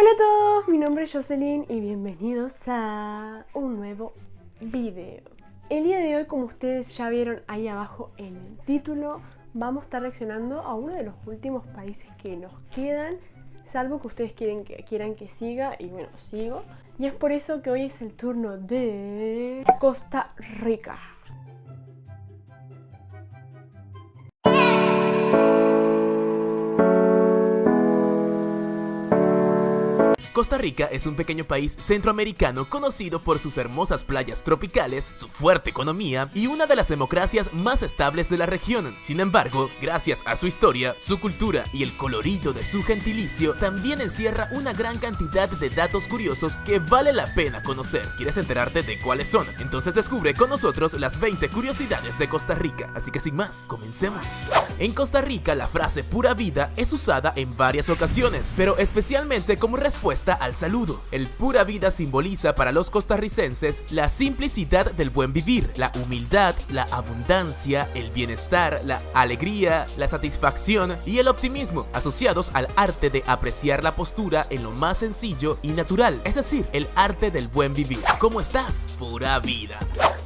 Hola a todos, mi nombre es Jocelyn y bienvenidos a un nuevo video. El día de hoy, como ustedes ya vieron ahí abajo en el título, vamos a estar reaccionando a uno de los últimos países que nos quedan, salvo que ustedes quieran que siga, y bueno, sigo. Y es por eso que hoy es el turno de Costa Rica. Costa Rica es un pequeño país centroamericano conocido por sus hermosas playas tropicales, su fuerte economía y una de las democracias más estables de la región. Sin embargo, gracias a su historia, su cultura y el colorido de su gentilicio, también encierra una gran cantidad de datos curiosos que vale la pena conocer. ¿Quieres enterarte de cuáles son? Entonces descubre con nosotros las 20 curiosidades de Costa Rica. Así que sin más, comencemos. En Costa Rica, la frase pura vida es usada en varias ocasiones, pero especialmente como respuesta al saludo. El pura vida simboliza para los costarricenses la simplicidad del buen vivir, la humildad, la abundancia, el bienestar, la alegría, la satisfacción y el optimismo, asociados al arte de apreciar la postura en lo más sencillo y natural, es decir, el arte del buen vivir. ¿Cómo estás? Pura vida.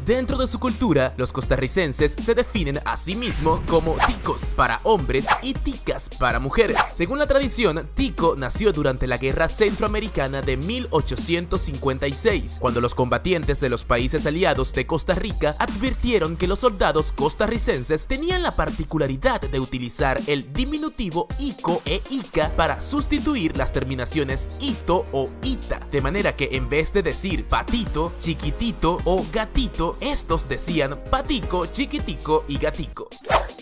Dentro de su cultura, los costarricenses se definen a sí mismos como ticos para hombres y ticas para mujeres. Según la tradición, tico nació durante la Guerra Centroamericana de 1856, cuando los combatientes de los países aliados de Costa Rica advirtieron que los soldados costarricenses tenían la particularidad de utilizar el diminutivo ico e ica para sustituir las terminaciones ito o ita, de manera que en vez de decir patito, chiquitito o gatito, estos decían patico, chiquitico y gatico.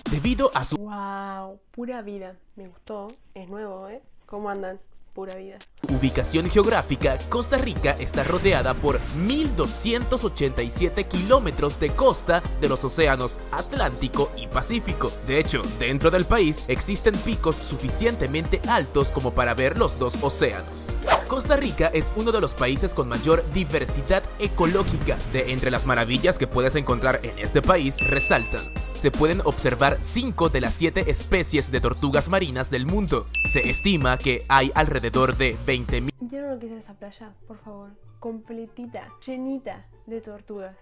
Debido a su ¡Wow! Pura vida. Me gustó. Es nuevo, ¿eh? ¿Cómo andan? Pura vida. ubicación geográfica, Costa Rica está rodeada por 1.287 kilómetros de costa de los océanos Atlántico y Pacífico. De hecho, dentro del país existen picos suficientemente altos como para ver los dos océanos. Costa Rica es uno de los países con mayor diversidad ecológica. De entre las maravillas que puedes encontrar en este país resaltan: se pueden observar 5 de las 7 especies de tortugas marinas del mundo. Se estima que hay alrededor de 20.000. ¿Vieron lo que es esa playa? Por favor. Completita, llenita de tortugas.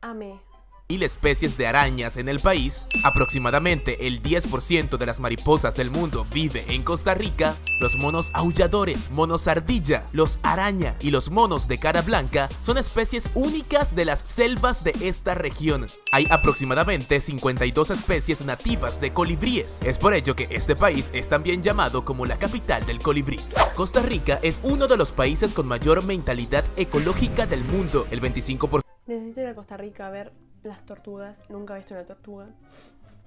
Amé. especies de arañas en el país. Aproximadamente el 10% de las mariposas del mundo vive en Costa Rica. Los monos aulladores, monos ardilla, los araña y los monos de cara blanca son especies únicas de las selvas de esta región. Hay aproximadamente 52 especies nativas de colibríes. Es por ello que este país es también llamado como la capital del colibrí. Costa Rica es uno de los países con mayor mentalidad ecológica del mundo. El 25%. Necesito ir a Costa Rica a ver las tortugas. Nunca he visto una tortuga.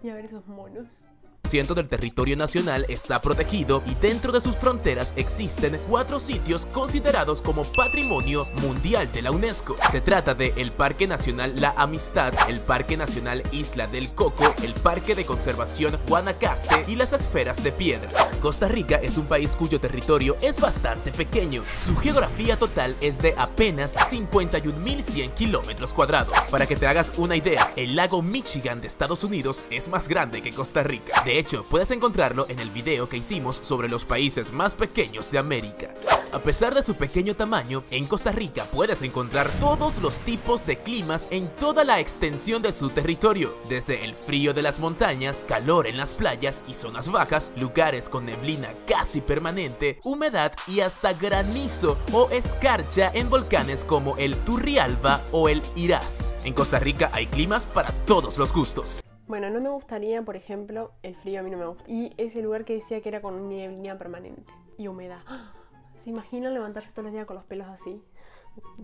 Y a ver esos monos. Del territorio nacional está protegido y dentro de sus fronteras existen 4 sitios considerados como Patrimonio Mundial de la UNESCO. Se trata de el Parque Nacional La Amistad, el Parque Nacional Isla del Coco, el Parque de Conservación Guanacaste y las Esferas de Piedra. Costa Rica es un país cuyo territorio es bastante pequeño. Su geografía total es de apenas 51.100 kilómetros cuadrados. Para que te hagas una idea, el lago Michigan de Estados Unidos es más grande que Costa Rica. De hecho, puedes encontrarlo en el video que hicimos sobre los países más pequeños de América. A pesar de su pequeño tamaño, en Costa Rica puedes encontrar todos los tipos de climas en toda la extensión de su territorio, desde el frío de las montañas, calor en las playas y zonas bajas, lugares con neblina casi permanente, humedad y hasta granizo o escarcha en volcanes como el Turrialba o el Irás. En Costa Rica hay climas para todos los gustos. Bueno, no me gustaría, por ejemplo, el frío a mí no me gusta. Y ese lugar que decía que era con neblina permanente y humedad. ¿Se imaginan levantarse todos los días con los pelos así?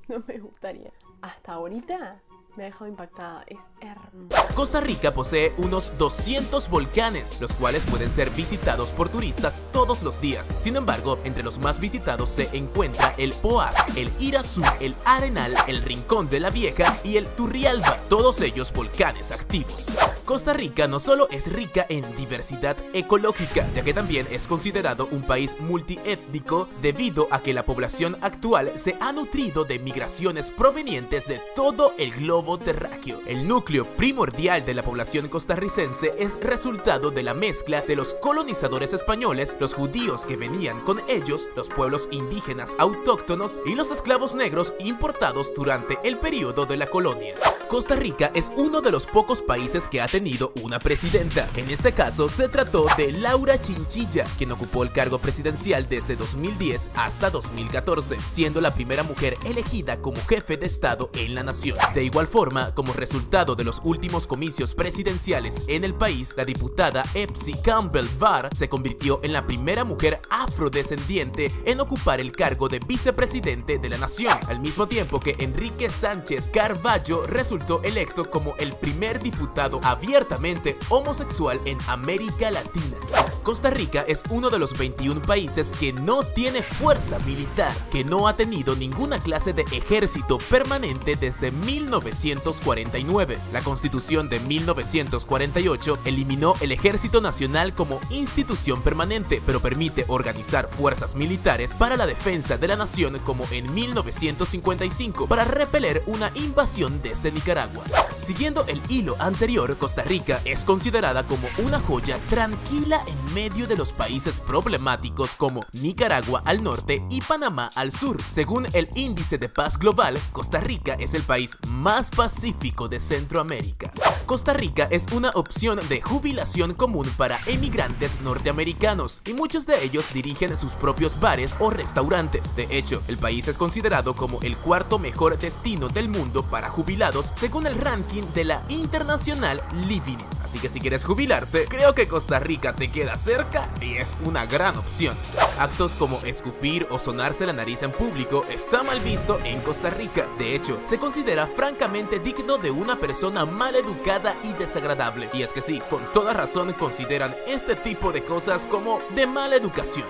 No me gustaría. Hasta ahorita me ha dejado impactada, es hermoso. Costa Rica posee unos 200 volcanes, los cuales pueden ser visitados por turistas todos los días. Sin embargo, entre los más visitados se encuentra el Poás, el Irazú, el Arenal, el Rincón de la Vieja y el Turrialba, todos ellos volcanes activos. Costa Rica no solo es rica en diversidad ecológica, ya que también es considerado un país multiétnico debido a que la población actual se ha nutrido de migraciones provenientes de todo el globo globo terráqueo. El núcleo primordial de la población costarricense es resultado de la mezcla de los colonizadores españoles, los judíos que venían con ellos, los pueblos indígenas autóctonos y los esclavos negros importados durante el periodo de la colonia. Costa Rica es uno de los pocos países que ha tenido una presidenta. En este caso se trató de Laura Chinchilla, quien ocupó el cargo presidencial desde 2010 hasta 2014, siendo la primera mujer elegida como jefe de Estado en la nación. De igual forma, como resultado de los últimos comicios presidenciales en el país, la diputada Epsi Campbell Barr se convirtió en la primera mujer afrodescendiente en ocupar el cargo de vicepresidente de la nación, al mismo tiempo que Enrique Sánchez Carballo resultó electo como el primer diputado abiertamente homosexual en América Latina. Costa Rica es uno de los 21 países que no tiene fuerza militar, que no ha tenido ninguna clase de ejército permanente desde 1949. La Constitución de 1948 eliminó el Ejército Nacional como institución permanente, pero permite organizar fuerzas militares para la defensa de la nación como en 1955 para repeler una invasión desde Nicaragua. Siguiendo el hilo anterior, Costa Rica es considerada como una joya tranquila en medio de los países problemáticos como Nicaragua al norte y Panamá al sur. Según el Índice de Paz Global, Costa Rica es el país más pacífico de Centroamérica. Costa Rica es una opción de jubilación común para emigrantes norteamericanos y muchos de ellos dirigen sus propios bares o restaurantes. De hecho, el país es considerado como el cuarto mejor destino del mundo para jubilados según el ranking de la International Living. Así que si quieres jubilarte, creo que Costa Rica te queda cerca y es una gran opción. Actos como escupir o sonarse la nariz en público está mal visto en Costa Rica. De hecho, se considera francamente digno de una persona mal educada y desagradable. Y es que sí, con toda razón consideran este tipo de cosas como de mala educación.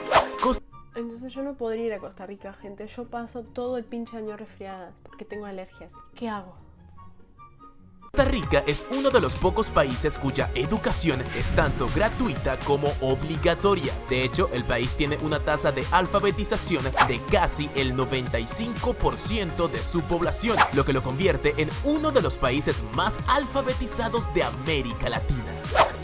Entonces yo no podría ir a Costa Rica, gente. Yo paso todo el pinche año resfriada porque tengo alergias. ¿Qué hago? Costa Rica es uno de los pocos países cuya educación es tanto gratuita como obligatoria. De hecho, el país tiene una tasa de alfabetización de casi el 95% de su población, lo que lo convierte en uno de los países más alfabetizados de América Latina.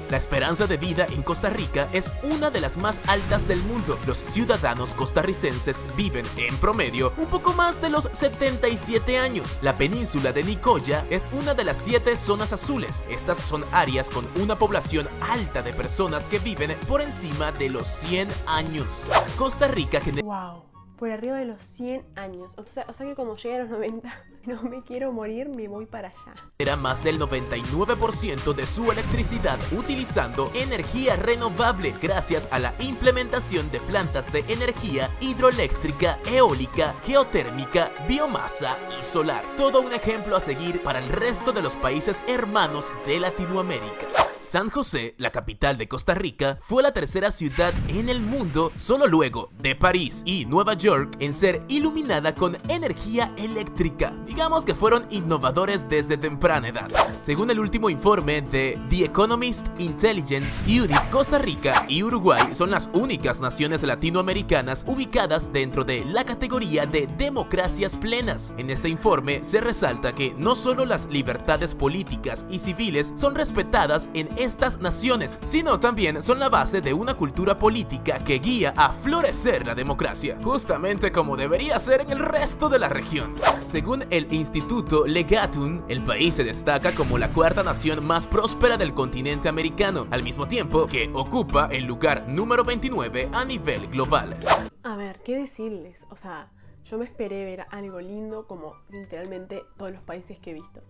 La esperanza de vida en Costa Rica es una de las más altas del mundo. Los ciudadanos costarricenses viven, en promedio, un poco más de los 77 años. La península de Nicoya es una de las 7 zonas azules. Estas son áreas con una población alta de personas que viven por encima de los 100 años. Costa Rica genera... ¡Wow! Por arriba de los 100 años. O sea que cuando llegue a los 90 no me quiero morir, me voy para allá. Era más del 99% de su electricidad utilizando energía renovable gracias a la implementación de plantas de energía hidroeléctrica, eólica, geotérmica, biomasa y solar. Todo un ejemplo a seguir para el resto de los países hermanos de Latinoamérica. San José, la capital de Costa Rica, fue la tercera ciudad en el mundo, solo luego de París y Nueva York, en ser iluminada con energía eléctrica. Digamos que fueron innovadores desde temprana edad. Según el último informe de The Economist Intelligence Unit, Costa Rica y Uruguay son las únicas naciones latinoamericanas ubicadas dentro de la categoría de democracias plenas. En este informe se resalta que no solo las libertades políticas y civiles son respetadas en estas naciones, sino también son la base de una cultura política que guía a florecer la democracia, justamente como debería ser en el resto de la región. Según el Instituto Legatum, el país se destaca como la cuarta nación más próspera del continente americano, al mismo tiempo que ocupa el lugar número 29 a nivel global. A ver, ¿qué decirles? O sea, yo me esperé ver algo lindo como literalmente todos los países que he visto,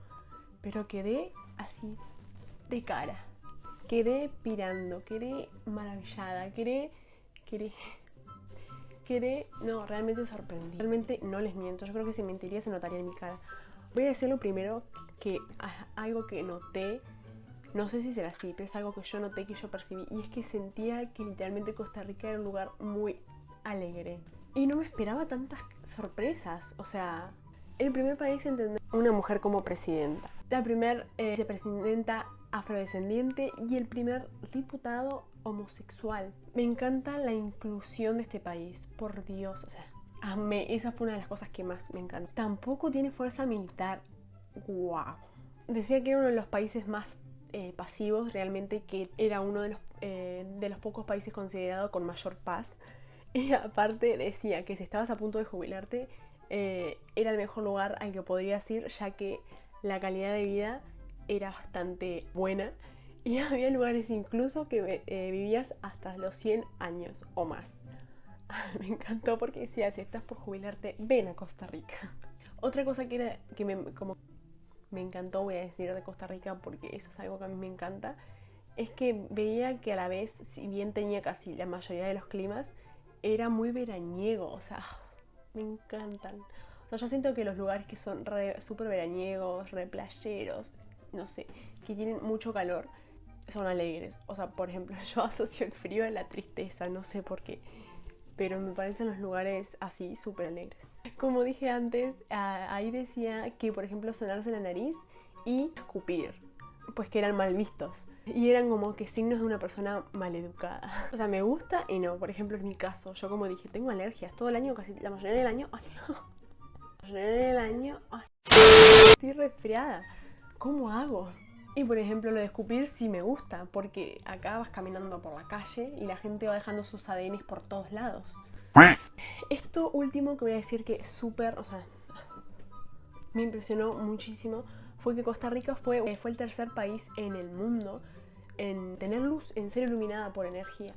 pero quedé así de cara. Quedé pirando, quedé maravillada, quedé, no, realmente sorprendí. Realmente no les miento, yo creo que si mentiría se notaría en mi cara. Voy a decir lo primero, que algo que noté, no sé si será así, pero es algo que yo noté, que yo percibí, y es que sentía que literalmente Costa Rica era un lugar muy alegre. Y no me esperaba tantas sorpresas, o sea, el primer país en tener una mujer como presidenta, la primera vicepresidenta afrodescendiente y el primer diputado homosexual. Me encanta la inclusión de este país, por Dios, o sea, amé, esa fue una de las cosas que más me encantó. Tampoco tiene fuerza militar, wow. decía que era uno de los países más pasivos, realmente, que era uno de los pocos países considerados con mayor paz. Y aparte decía que si estabas a punto de jubilarte, era el mejor lugar al que podrías ir, ya que la calidad de vida era bastante buena. Y había lugares incluso que vivías hasta los 100 años o más. Me encantó porque decía, si estás por jubilarte, ven a Costa Rica. Otra cosa que me encantó, voy a decir, de Costa Rica, porque eso es algo que a mí me encanta, es que veía que a la vez, si bien tenía casi la mayoría de los climas, era muy veraniego, o sea, me encantan. O sea, yo siento que los lugares que son súper veraniegos, re playeros, no sé, que tienen mucho calor, son alegres. O sea, por ejemplo, yo asocio el frío a la tristeza, no sé por qué, pero me parecen los lugares así súper alegres. Como dije antes, ahí decía que, por ejemplo, sonarse la nariz y escupir, pues que eran mal vistos. Y eran como que signos de una persona maleducada. O sea, me gusta y no. Por ejemplo, en mi caso, yo como dije, tengo alergias todo el año, casi la mayoría del año. Ay, la mayoría del año, ay, estoy resfriada. ¿Cómo hago? Y por ejemplo, lo de escupir sí me gusta, porque acá vas caminando por la calle y la gente va dejando sus ADNs por todos lados. Esto último que voy a decir que súper, o sea, me impresionó muchísimo, fue que Costa Rica fue el tercer país en el mundo en tener luz, en ser iluminada por energía.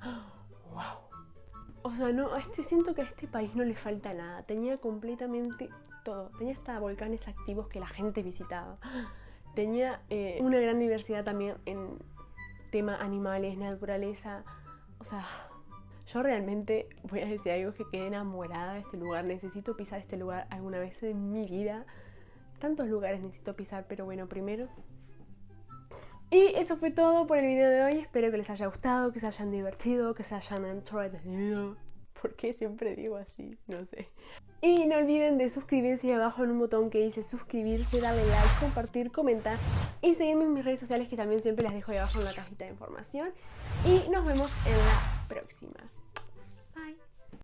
¡Wow! O sea, no, siento que a este país no le falta nada. Tenía completamente todo. Tenía hasta volcanes activos que la gente visitaba. Tenía una gran diversidad también en tema animales, naturaleza. O sea, yo realmente voy a decir algo, que quedé enamorada de este lugar. Necesito pisar este lugar alguna vez en mi vida. Tantos lugares necesito pisar, pero bueno, primero. Y eso fue todo por el video de hoy. Espero que les haya gustado, que se hayan divertido, que se hayan entretenido. ¿Por qué siempre digo así? No sé. Y no olviden de suscribirse, y abajo en un botón que dice suscribirse, darle like, compartir, comentar y seguirme en mis redes sociales, que también siempre las dejo ahí abajo en la cajita de información. Y nos vemos en la próxima.